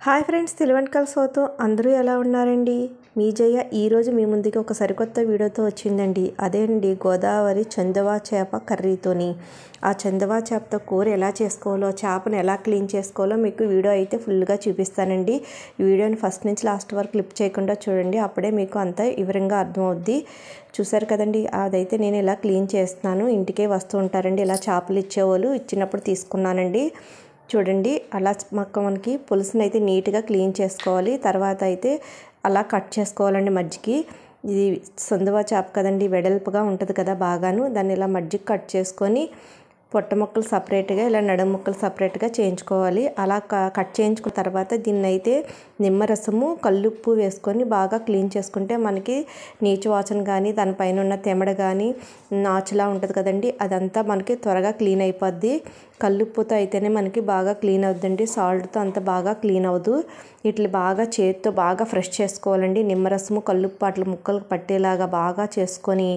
Hi friends, తెలివంటకల Sotho అందరూ ఎలా ఉన్నారండి? మీ జయ ఈరోజు మీ ముందుకి ఒక సరికొత్త వీడియోతో వచ్చిందండి. అదే అండి, గోదావరి చందవా చేప కర్రీతోని. ఆ చందవా చేపతో కూర ఎలా చేసుకోవాలో, చేపను ఎలా క్లీన్ చేసుకోవాలో మీకు వీడియో అయితే ఫుల్గా చూపిస్తానండి. ఈ వీడియోని ఫస్ట్ నుంచి లాస్ట్ వరకు క్లిప్ చేయకుండా చూడండి, అప్పుడే మీకు అంత వివరంగా అర్థమవుద్ది. చూసారు కదండి, అదైతే నేను ఇలా క్లీన్ చేస్తున్నాను. ఇంటికే వస్తూ ఉంటారండి ఇలా చేపలు ఇచ్చేవాళ్ళు, ఇచ్చినప్పుడు తీసుకున్నానండి. చూడండి, అలా మనకి పులుసుని అయితే నీట్గా క్లీన్ చేసుకోవాలి. తర్వాత అయితే అలా కట్ చేసుకోవాలండి మజ్జికి. ఇది సందువా చేప కదండి, వెడల్పుగా ఉంటుంది కదా బాగాను. దాన్ని ఇలా మజ్జికి కట్ చేసుకొని పొట్ట ముక్కలు సపరేట్గా, ఇలా నడుము ముక్కలు సపరేట్గా చేయించుకోవాలి. అలా కట్ చేయించుకున్న తర్వాత దీన్ని అయితే నిమ్మరసము కల్లుప్పు వేసుకొని బాగా క్లీన్ చేసుకుంటే మనకి నీచు వాసన కానీ, దానిపైన ఉన్న తెమడ కానీ, నాచులా ఉంటుంది కదండి, అదంతా మనకి త్వరగా క్లీన్ అయిపోద్ది. కల్లుప్పుతో అయితేనే మనకి బాగా క్లీన్ అవుద్దండి, సాల్ట్తో అంత బాగా క్లీన్ అవ్వదు. వీటిని బాగా చేతితో బాగా ఫ్రెష్ చేసుకోవాలండి. నిమ్మరసము కల్లుప్పు అట్లా ముక్కలకు పట్టేలాగా బాగా చేసుకొని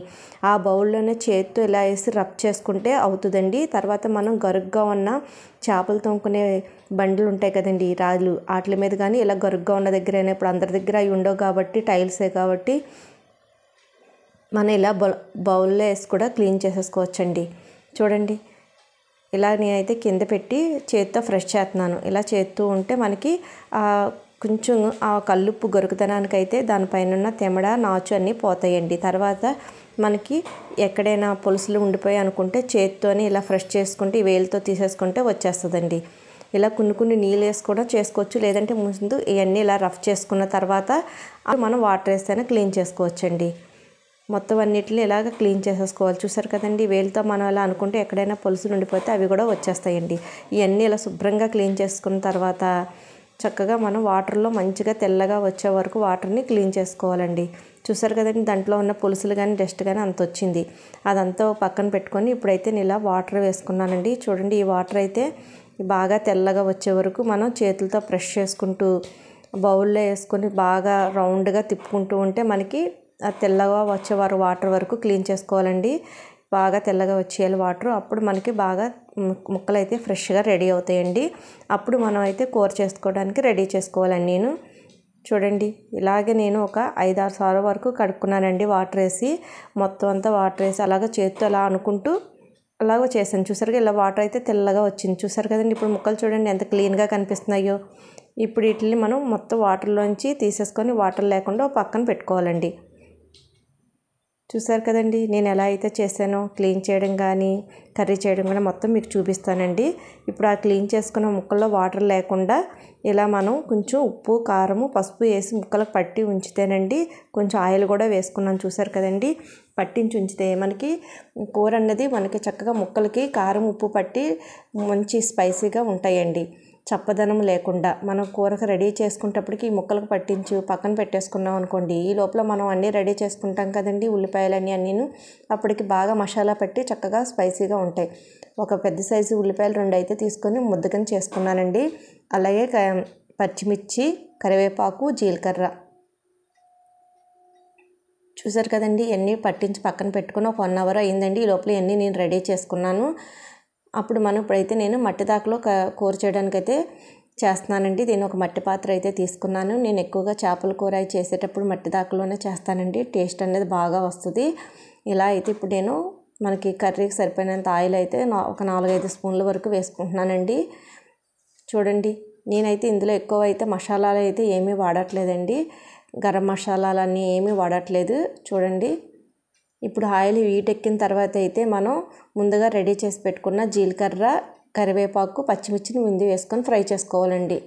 ఆ బౌల్లోనే చేతితో ఇలా వేసి రబ్ చేసుకుంటే అవుతుందండి. తర్వాత మనం గరుగ్గా ఉన్న చేపలు తోముకునే బండ్లు ఉంటాయి కదండి, రాళ్ళు, వాటి మీద కానీ ఇలా గరుగ్గా ఉన్న దగ్గర అయినా, ఇప్పుడు అందరి దగ్గర అవి ఉండవు కాబట్టి టైల్సే కాబట్టి మనం ఇలా బౌల్లో వేసి కూడా క్లీన్ చేసేసుకోవచ్చండి. చూడండి, ఇలా నేనైతే కింద పెట్టి చేతితో ఫ్రెష్ చేస్తున్నాను. ఇలా చేస్తూ ఉంటే మనకి కొంచెం ఆ కల్లుప్పు గొరుకుతనానికి అయితే దానిపైన ఉన్న తెమడ, నాచు అన్నీ పోతాయండి. తర్వాత మనకి ఎక్కడైనా పులుసులు ఉండిపోయి అనుకుంటే చేతితోని ఇలా ఫ్రెష్ చేసుకుంటే వేలుతో తీసేసుకుంటే వచ్చేస్తుందండి. ఇలా కొన్ని నీళ్ళు వేసి కూడా చేసుకోవచ్చు, లేదంటే ముందు ఇవన్నీ ఇలా రఫ్ చేసుకున్న తర్వాత మనం వాటర్ వేస్తేనే క్లీన్ చేసుకోవచ్చండి. మొత్తం అన్నిటిని ఇలాగ క్లీన్ చేసేసుకోవాలి. చూసారు కదండి, వేలుతో మనం అలా అనుకుంటే ఎక్కడైనా పులుసులు ఉండిపోతే అవి కూడా వచ్చేస్తాయండి. ఇవన్నీ ఇలా శుభ్రంగా క్లీన్ చేసుకున్న తర్వాత చక్కగా మనం వాటర్లో మంచిగా తెల్లగా వచ్చే వరకు వాటర్ని క్లీన్ చేసుకోవాలండి. చూసారు కదండి, దాంట్లో ఉన్న పులుసులు కానీ డస్ట్ కానీ అంత వచ్చింది. అదంతా పక్కన పెట్టుకొని ఇప్పుడైతే నేను ఇలా వాటర్ వేసుకున్నానండి. చూడండి, ఈ వాటర్ అయితే బాగా తెల్లగా వచ్చే వరకు మనం చేతులతో ప్రెస్ చేసుకుంటూ బౌల్లో వేసుకొని బాగా రౌండ్గా తిప్పుకుంటూ ఉంటే మనకి తెల్లగా వచ్చే వాటర్ వరకు క్లీన్ చేసుకోవాలండి. బాగా తెల్లగా వచ్చేయాలి వాటర్. అప్పుడు మనకి బాగా ముక్కలు అయితే ఫ్రెష్గా రెడీ అవుతాయండి. అప్పుడు మనం అయితే కూర చేసుకోవడానికి రెడీ చేసుకోవాలండి. నేను చూడండి, ఇలాగే నేను ఒక 5-6 సార్లు వరకు కడుక్కున్నానండి వాటర్ వేసి. మొత్తం అంతా వాటర్ వేసి అలాగ చేతితో అలా అనుకుంటూ అలాగ చేశాను. చూసారుగా, ఇలా వాటర్ అయితే తెల్లగా వచ్చింది. చూసారు కదండి, ఇప్పుడు ముక్కలు చూడండి ఎంత క్లీన్గా కనిపిస్తున్నాయో. ఇప్పుడు వీటిని మనం మొత్తం వాటర్లోంచి తీసేసుకొని వాటర్ లేకుండా పక్కన పెట్టుకోవాలండి. చూసారు కదండి, నేను ఎలా అయితే చేశానో క్లీన్ చేయడం కానీ కర్రీ చేయడం కానీ మొత్తం మీకు చూపిస్తానండి. ఇప్పుడు ఆ క్లీన్ చేసుకున్న ముక్కల్లో వాటర్ లేకుండా ఇలా మనం కొంచెం ఉప్పు, కారము, పసుపు వేసి ముక్కలకు పట్టి ఉంచితేనండి, కొంచెం ఆయిల్ కూడా వేసుకున్నాను. చూసారు కదండి, పట్టించి ఉంచితే మనకి కూర అన్నది మనకి చక్కగా ముక్కలకి కారం, ఉప్పు పట్టి మంచి స్పైసీగా ఉంటాయండి. చప్పదనం లేకుండా మనం కూరకు రెడీ చేసుకునేటప్పటికి ఈ ముక్కలకు పట్టించి పక్కన పెట్టేసుకున్నాం అనుకోండి, ఈ లోపల మనం అన్నీ రెడీ చేసుకుంటాం కదండి, ఉల్లిపాయలన్నీ అన్నీను. అప్పటికి బాగా మసాలా పట్టి చక్కగా స్పైసీగా ఉంటాయి. ఒక పెద్ద సైజు ఉల్లిపాయలు 2 అయితే తీసుకొని ముద్దకని చేసుకున్నానండి. అలాగే పచ్చిమిర్చి, కరివేపాకు, జీలకర్ర. చూసారు కదండి, ఇవన్నీ పట్టించి పక్కన పెట్టుకుని ఒక 1 అవర్ అయిందండి. ఈ లోపల ఇవన్నీ నేను రెడీ చేసుకున్నాను. అప్పుడు ఇప్పుడైతే నేను మట్టి దాకలో కూర చేయడానికైతే చేస్తున్నానండి. నేను ఒక మట్టి పాత్ర అయితే తీసుకున్నాను. నేను ఎక్కువగా చేపల కూర చేసేటప్పుడు మట్టి దాకలోనే చేస్తానండి, టేస్ట్ అనేది బాగా వస్తుంది. ఇలా అయితే ఇప్పుడు నేను మనకి కర్రీకి సరిపోయినంత ఆయిల్ అయితే ఒక 4-5 స్పూన్ల వరకు వేసుకుంటున్నానండి. చూడండి, నేనైతే ఇందులో ఎక్కువ అయితే మసాలాలు అయితే ఏమీ వాడట్లేదండి, గరం మసాలాలన్నీ ఏమీ వాడట్లేదు. చూడండి, ఇప్పుడు ఆయిల్ వీటెక్కిన తర్వాత అయితే మనం ముందుగా రెడీ చేసి పెట్టుకున్న జీలకర్ర, కరివేపాకు, పచ్చిమిర్చిని ముందు వేసుకొని ఫ్రై చేసుకోవాలండి.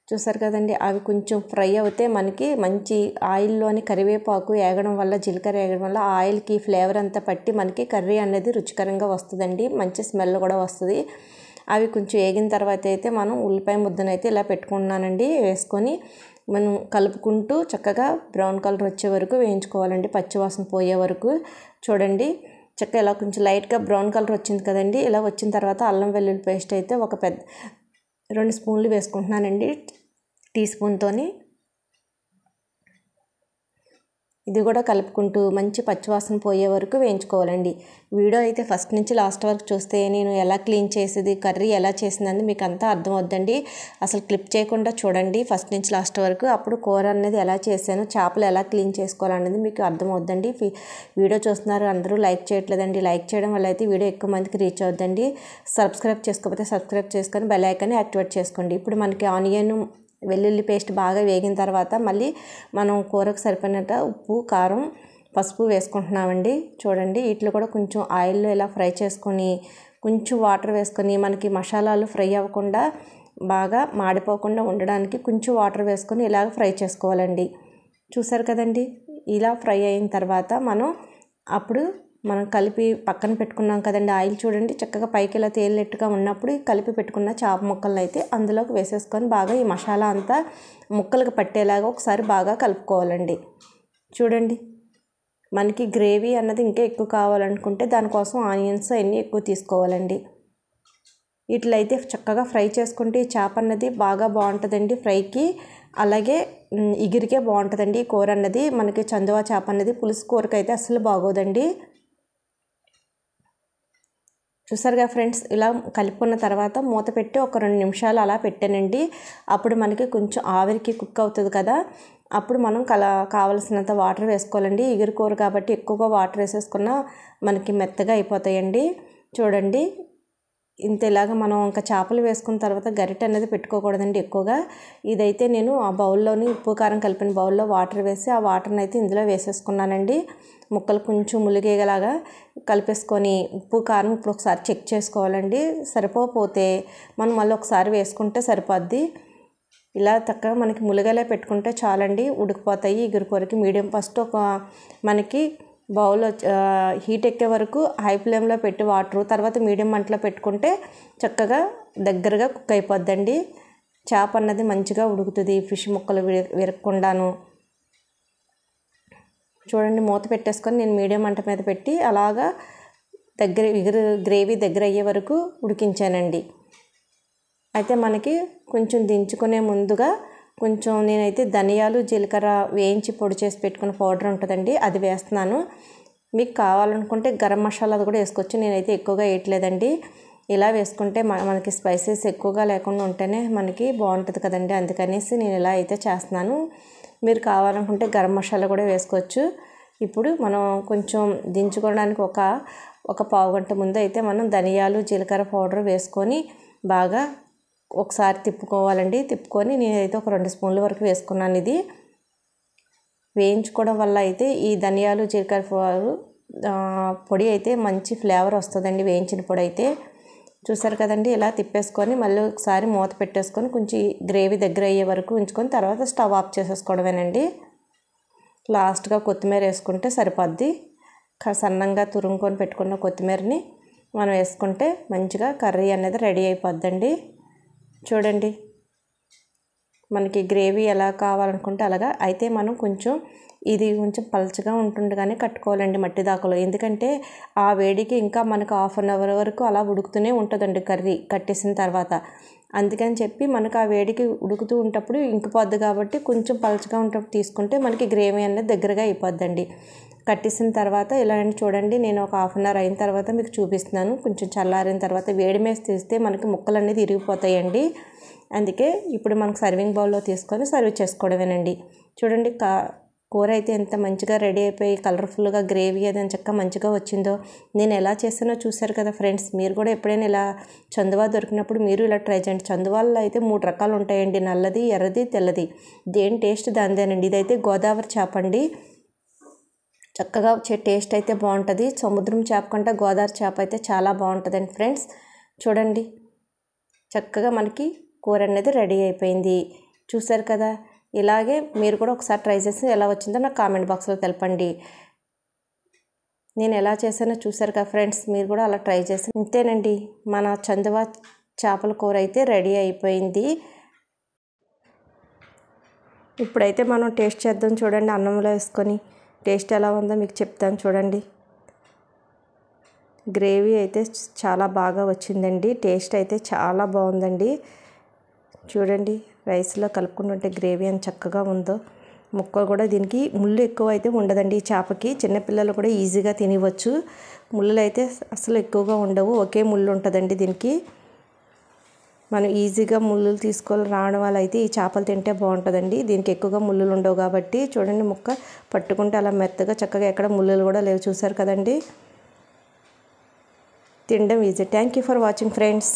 చూసారు కదండి, అవి కొంచెం ఫ్రై అవుతే మనకి మంచి ఆయిల్లోని కరివేపాకు వేగడం వల్ల, జీలకర్ర వేగడం వల్ల ఆయిల్కి ఫ్లేవర్ అంతా పట్టి మనకి కర్రీ అనేది రుచికరంగా వస్తుందండి, మంచి స్మెల్ కూడా వస్తుంది. అవి కొంచెం వేగిన తర్వాత అయితే మనం ఉల్లిపాయ ముద్దనైతే ఇలా పెట్టుకున్నానండి, వేసుకొని మనం కలుపుకుంటూ చక్కగా బ్రౌన్ కలర్ వచ్చే వరకు వేయించుకోవాలండి, పచ్చివాసన పోయే వరకు. చూడండి, చక్కగా ఇలా కొంచెం లైట్గా బ్రౌన్ కలర్ వచ్చింది కదండి. ఇలా వచ్చిన తర్వాత అల్లం వెల్లుల్లి పేస్ట్ అయితే ఒక 2 స్పూన్లు వేసుకుంటున్నానండి, టీ స్పూన్తోని. ఇది కూడా కలుపుకుంటూ మంచి పచ్చివాసన పోయే వరకు వేయించుకోవాలండి. వీడియో అయితే ఫస్ట్ నుంచి లాస్ట్ వరకు చూస్తే నేను ఎలా క్లీన్ చేసేది, కర్రీ ఎలా చేసిందని మీకు అంతా అర్థమవుద్దండి. అసలు క్లిప్ చేయకుండా చూడండి ఫస్ట్ నుంచి లాస్ట్ వరకు. అప్పుడు కూర అనేది ఎలా చేశాను, చేపలు ఎలా క్లీన్ చేసుకోవాలనేది మీకు అర్థమవుద్దండి. వీడియో చూస్తున్నారు అందరూ లైక్ చేయట్లేదండి. లైక్ చేయడం వల్ల అయితే వీడియో ఎక్కువ మందికి రీచ్ అవుద్దండి. సబ్స్క్రైబ్ చేసుకోకపోతే సబ్స్క్రైబ్ చేసుకొని బెల్ ఐకాన్ని యాక్టివేట్ చేసుకోండి. ఇప్పుడు మనకి ఆనియన్ వెల్లుల్లి పేస్ట్ బాగా వేగిన తర్వాత మళ్ళీ మనం కూరకు సరిపోయినంత ఉప్పు, కారం, పసుపు వేసుకుంటున్నామండి. చూడండి వీటిలో కూడా కొంచెం ఆయిల్లో ఇలా ఫ్రై చేసుకొని కొంచెం వాటర్ వేసుకొని మనకి మసాలాలు ఫ్రై అవ్వకుండా బాగా మాడిపోకుండా ఉండడానికి కొంచెం వాటర్ వేసుకొని ఇలాగ ఫ్రై చేసుకోవాలండి. చూసారు కదండి. ఇలా ఫ్రై అయిన తర్వాత మనం కలిపి పక్కన పెట్టుకున్నాం కదండి. ఆయిల్ చూడండి చక్కగా పైకి ఇలా తేలినట్టుగా ఉన్నప్పుడు కలిపి పెట్టుకున్న చేప ముక్కలను అయితే అందులోకి వేసేసుకొని బాగా ఈ మసాలా అంతా ముక్కలకు పట్టేలాగా ఒకసారి బాగా కలుపుకోవాలండి. చూడండి మనకి గ్రేవీ అన్నది ఇంకా ఎక్కువ కావాలనుకుంటే దానికోసం ఆనియన్స్ అన్నీ ఎక్కువ తీసుకోవాలండి. ఇట్లయితే చక్కగా ఫ్రై చేసుకుంటే ఈ చేప అన్నది బాగా బాగుంటుందండి ఫ్రైకి. అలాగే ఇగిరికే బాగుంటుందండి ఈ కూర అన్నది. మనకి చందువా చేప అన్నది పులుసు కూరకి అయితే అస్సలు బాగోదండి. చూసారుగా ఫ్రెండ్స్, ఇలా కలుపుకున్న తర్వాత మూత పెట్టి ఒక 2 నిమిషాలు అలా పెట్టానండి. అప్పుడు మనకి కొంచెం ఆవిరికి కుక్ అవుతుంది కదా, అప్పుడు మనం కావలసినంత వాటర్ వేసుకోవాలండి. ఇగురు కూర కాబట్టి ఎక్కువగా వాటర్ వేసేసుకున్నా మనకి మెత్తగా అయిపోతాయండి. చూడండి ఇంత ఇలాగ మనం ఇంకా చేపలు వేసుకున్న తర్వాత గరిటె అనేది పెట్టుకోకూడదండి ఎక్కువగా. ఇదైతే నేను ఆ బౌల్లోని ఉప్పు కారం కలిపిన బౌల్లో వాటర్ వేసి ఆ వాటర్ని అయితే ఇందులో వేసేసుకున్నానండి. ముక్కలు కొంచెం ములిగేలాగా కలిపేసుకొని ఉప్పు కారం ఇప్పుడు ఒకసారి చెక్ చేసుకోవాలండి. సరిపోతే మనం మళ్ళీ ఒకసారి వేసుకుంటే సరిపోద్ది. ఇలా చక్కగా మనకి ములిగేలా పెట్టుకుంటే చాలండి, ఉడికిపోతాయి ఇగురు కూరకి. మీడియం ఫస్ట్ మనకి బౌల్లో హీట్ ఎక్కే వరకు హై ఫ్లేమ్లో పెట్టి వాటర్ తర్వాత మీడియం మంటలో పెట్టుకుంటే చక్కగా దగ్గరగా కుక్ అయిపోద్దండి. చేప అన్నది మంచిగా ఉడుకుతుంది, ఫిష్ ముక్కలు విరగకుండాను. చూడండి మూత పెట్టేసుకొని నేను మీడియం మంట మీద పెట్టి అలాగా గ్రేవీ దగ్గర అయ్యే వరకు ఉడికించానండి. అయితే మనకి కొంచెం దించుకునే ముందుగా కొంచెం నేనైతే ధనియాలు, జీలకర్ర వేయించి పొడి చేసి పెట్టుకున్న పౌడర్ ఉంటుందండి, అది వేస్తున్నాను. మీకు కావాలనుకుంటే గరం మసాలా అది కూడా వేసుకోవచ్చు. నేనైతే ఎక్కువగా వేయట్లేదండి. ఇలా వేసుకుంటే మనకి స్పైసెస్ ఎక్కువగా లేకుండా ఉంటేనే మనకి బాగుంటుంది కదండి. అందుకనేసి నేను ఇలా అయితే చేస్తున్నాను. మీరు కావాలనుకుంటే గరం మసాలా కూడా వేసుకోవచ్చు. ఇప్పుడు మనం కొంచెం దించుకోవడానికి ఒక పావు గంట ముందు అయితే మనం ధనియాలు, జీలకర్ర పౌడర్ వేసుకొని బాగా ఒకసారి తిప్పుకోవాలండి. తిప్పుకొని నేనైతే ఒక 2 స్పూన్ల వరకు వేసుకున్నాను. ఇది వేయించుకోవడం వల్ల అయితే ఈ ధనియాలు, జీలకర్ర పొడి అయితే మంచి ఫ్లేవర్ వస్తుందండి వేయించిన పొడి అయితే. చూసారు కదండి. ఇలా తిప్పేసుకొని మళ్ళీ ఒకసారి మూత పెట్టేసుకొని కొంచెం గ్రేవీ దగ్గర అయ్యే వరకు ఉంచుకొని తర్వాత స్టవ్ ఆఫ్ చేసేసుకోవడమేనండి. లాస్ట్గా కొత్తిమీర వేసుకుంటే సరిపోద్ది. సన్నంగా తురుముకొని పెట్టుకున్న కొత్తిమీరని మనం వేసుకుంటే మంచిగా కర్రీ అనేది రెడీ అయిపోద్దండి. చూడండి మనకి గ్రేవీ ఎలా కావాలనుకుంటే అలాగా. అయితే మనం ఇది కొంచెం పలచగా ఉంటుండగానే కట్టుకోవాలండి మట్టి దాకలో. ఎందుకంటే ఆ వేడికి ఇంకా మనకు 1/2 అవర్ వరకు అలా ఉడుకుతూనే ఉంటుందండి కర్రీ కట్టేసిన తర్వాత. అందుకని చెప్పి మనకు ఆ వేడికి ఉడుకుతూ ఉంటప్పుడు ఇంకిపోద్ది కాబట్టి కొంచెం పలచగా ఉంటప్పుడు తీసుకుంటే మనకి గ్రేవీ అనేది దగ్గరగా అయిపోద్దండి. కట్టేసిన తర్వాత ఇలా చూడండి నేను ఒక 1/2 అవర్ అయిన తర్వాత మీకు చూపిస్తున్నాను. కొంచెం చల్లారిన తర్వాత వేడి మీద తీస్తే మనకి ముక్కలు అనేది ఇరిగిపోతాయండి. అందుకే ఇప్పుడు మనకు సర్వింగ్ బౌల్లో తీసుకొని సర్వ్ చేసుకోవడమేనండి. చూడండి కూర అయితే ఎంత మంచిగా రెడీ అయిపోయి కలర్ఫుల్గా గ్రేవీ అది చక్కగా మంచిగా వచ్చిందో. నేను ఎలా చేసానో చూశారు కదా ఫ్రెండ్స్. మీరు కూడా ఎప్పుడైనా ఇలా చందువా దొరికినప్పుడు మీరు ఇలా ట్రై చేయండి. చందువాల్లో అయితే 3 రకాలు ఉంటాయండి, నల్లది, ఎర్రది, తెల్లది. దేని టేస్ట్ దానిదేనండి. ఇదైతే గోదావరి చేప అండి. చక్కగా వచ్చే టేస్ట్ అయితే బాగుంటుంది. సముద్రం చేప కంటే గోదావరి చేప అయితే చాలా బాగుంటుందండి ఫ్రెండ్స్. చూడండి చక్కగా మనకి కూర అనేది రెడీ అయిపోయింది. చూసారు కదా. ఇలాగే మీరు కూడా ఒకసారి ట్రై చేసి ఎలా వచ్చిందో నాకు కామెంట్ బాక్స్లో తెలపండి. నేను ఎలా చేశానో చూసారు కదా ఫ్రెండ్స్. మీరు కూడా అలా ట్రై చేసి ఇంతేనండి, మన చందువా చేపల కూర అయితే రెడీ అయిపోయింది. ఇప్పుడైతే మనం టేస్ట్ చేద్దాం. చూడండి అన్నంలో వేసుకొని టేస్ట్ ఎలా ఉందో మీకు చెప్తాను. చూడండి గ్రేవీ అయితే చాలా బాగా వచ్చిందండి. టేస్ట్ అయితే చాలా బాగుందండి. చూడండి రైస్లో కలుపుకుంటుంటే గ్రేవీ అని చక్కగా ఉందో. ముక్క కూడా దీనికి ముళ్ళు ఎక్కువ అయితే ఉండదండి. ఈ చేపకి చిన్నపిల్లలు కూడా ఈజీగా తినవచ్చు. ముళ్ళులు అయితే అసలు ఎక్కువగా ఉండవు, ఒకే ముళ్ళు ఉంటుందండి దీనికి. మనం ఈజీగా ముళ్ళులు తీసుకొని రావడం వల్ల అయితే ఈ చేపలు తింటే బాగుంటుందండి. దీనికి ఎక్కువగా ముళ్ళులు ఉండవు కాబట్టి చూడండి, ముక్క పట్టుకుంటే అలా మెత్తగా చక్కగా ఎక్కడ ముళ్ళులు కూడా లేవు, చూసారు కదండి. తినడం easy. Thank you for watching friends.